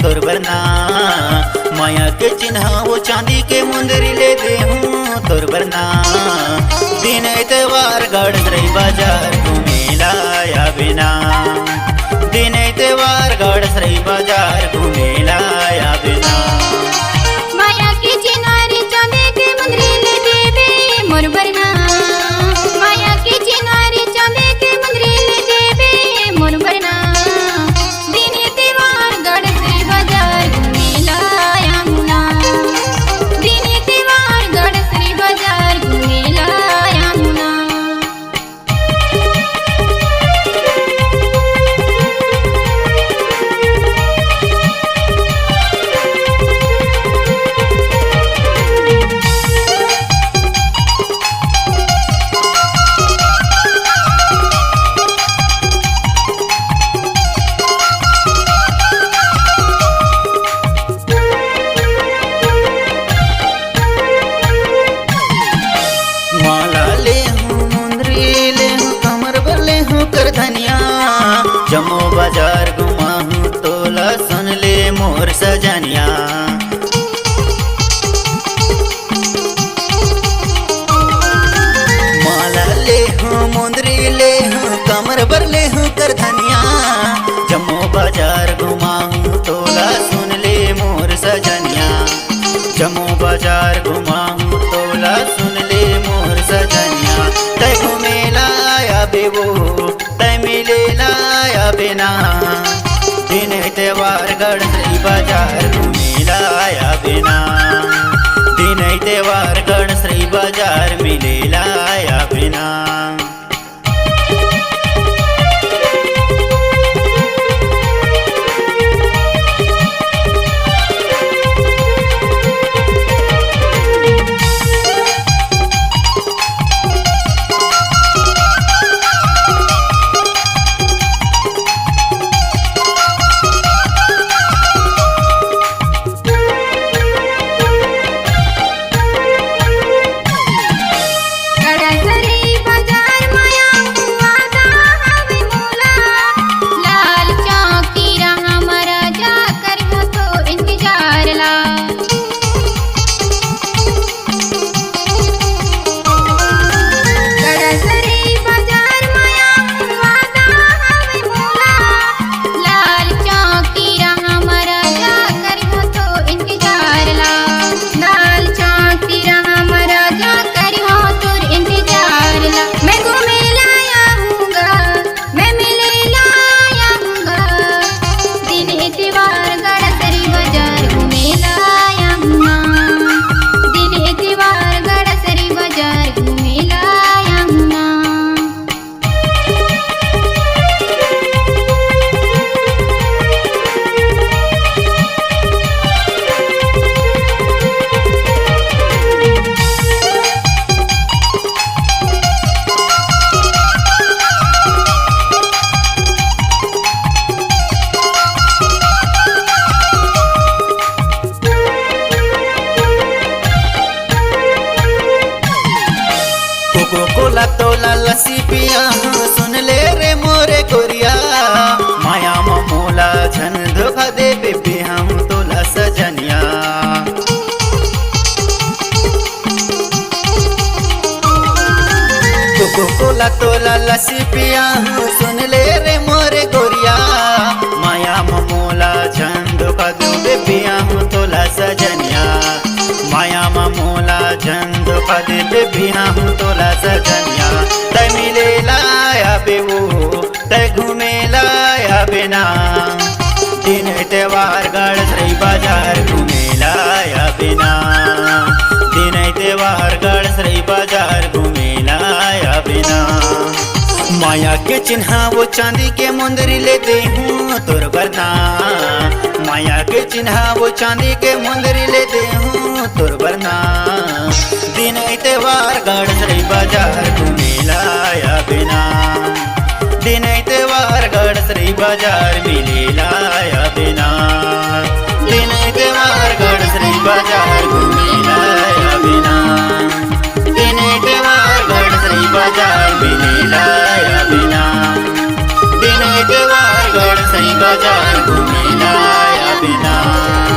तोर बरना। माया के चिन्ह वो चांदी के मुंदरी ले दे हूँ तोर बरना। दिन एतवार गड़सरई बाजार घूमेला या बिना। दिन एतवार गड़सरई बाजार घूमेला या बिना। माया के चिन्ह रे चांदी के मुंदरी ले देवे मोर बरना। माया के चिन्ह रे चांदी के मुंदरी ले देवे मोर बरना। दिन एतवार गड़सरई बाजार घूमेला या मुना। दिन एतवार गड़सरई बाजार घूमेला या मुना। माला ले हूँ मुंदरी ले हूँ कमर पर ले हूँ कर धनिया। जमो बाजार घुमा हूँ तोला सुन ले मोर सजनिया। माला ले हूँ मुंदरी ले हूँ कमर पर ले हूँ कर धनिया। जमो बाजार घुमा हूँ तोला सुन ले मोर सजनिया। जमो बाजार घुमा हूँ तोला सुन ले मोर सजनिया। तय घूमेला या बेवो तय मिलेला या बिना। दिन एतवार गड़सरई बाजार घूमेला या बिना। दिन एतवार गड़सरई बाजार मिलेला या बिना। गड़सरई बाजार माया वादा हवे मोला। लाल चौकी रहा मरा जा कर हो तो इंतजार ला। गड़सरई बाजार माया वादा हवे मोला। लाल चौकी रहा मरा जा कर हो तो इंतजार ला। लाल चौकी रहा मरा जा कर हो तो इंतजार ला। मैं घूमेला आऊंगा मैं मिलेला आऊंगा। दिन एतवार गड़सरई बाजार घूमेला आऊंगा। दिन एतवार गड़सरई बाजार घूमेला आऊंगा। कोको कोला तोला लस्सी पिया हूँ सुन ले रे मोरे गोरिया। माया ममोला झन धोखा दे बेबी हम तोला सजनिया। कोको कोला तोला लस्सी पिया हूँ सुन ले रे मोरे गोरिया। माया ममोला झन धोखा दे बेबी हम तोला सजनिया। माया ममोला झन धोखा दे बेबी हम तोला सजनिया। तय मिलेला या बेवो तय घूमेला या बिना। दिन एतवार गड़सरई बाजार घूमेला या बिना। दिन एतवार गड़सरई बाजार घूमेला या बिना। माया के चिन्ह वो चांदी के मुंदरी ले दे हूँ तोर बरना। माया के चिन्ह वो चांदी के मुंदरी ले दे हूँ तोर बरना। दिन एतवार गड़सरई बाजार घूमेला या बिना। दिन एतवार गड़सरई बाजार मिलेला या बिना। दिन एतवार गड़सरई बाजार घूमेला या बिना। दिन एतवार गड़सरई बाजार मिलेला या बिना। दिन एतवार गड़सरई बाजार घूमेला या बिना। बिना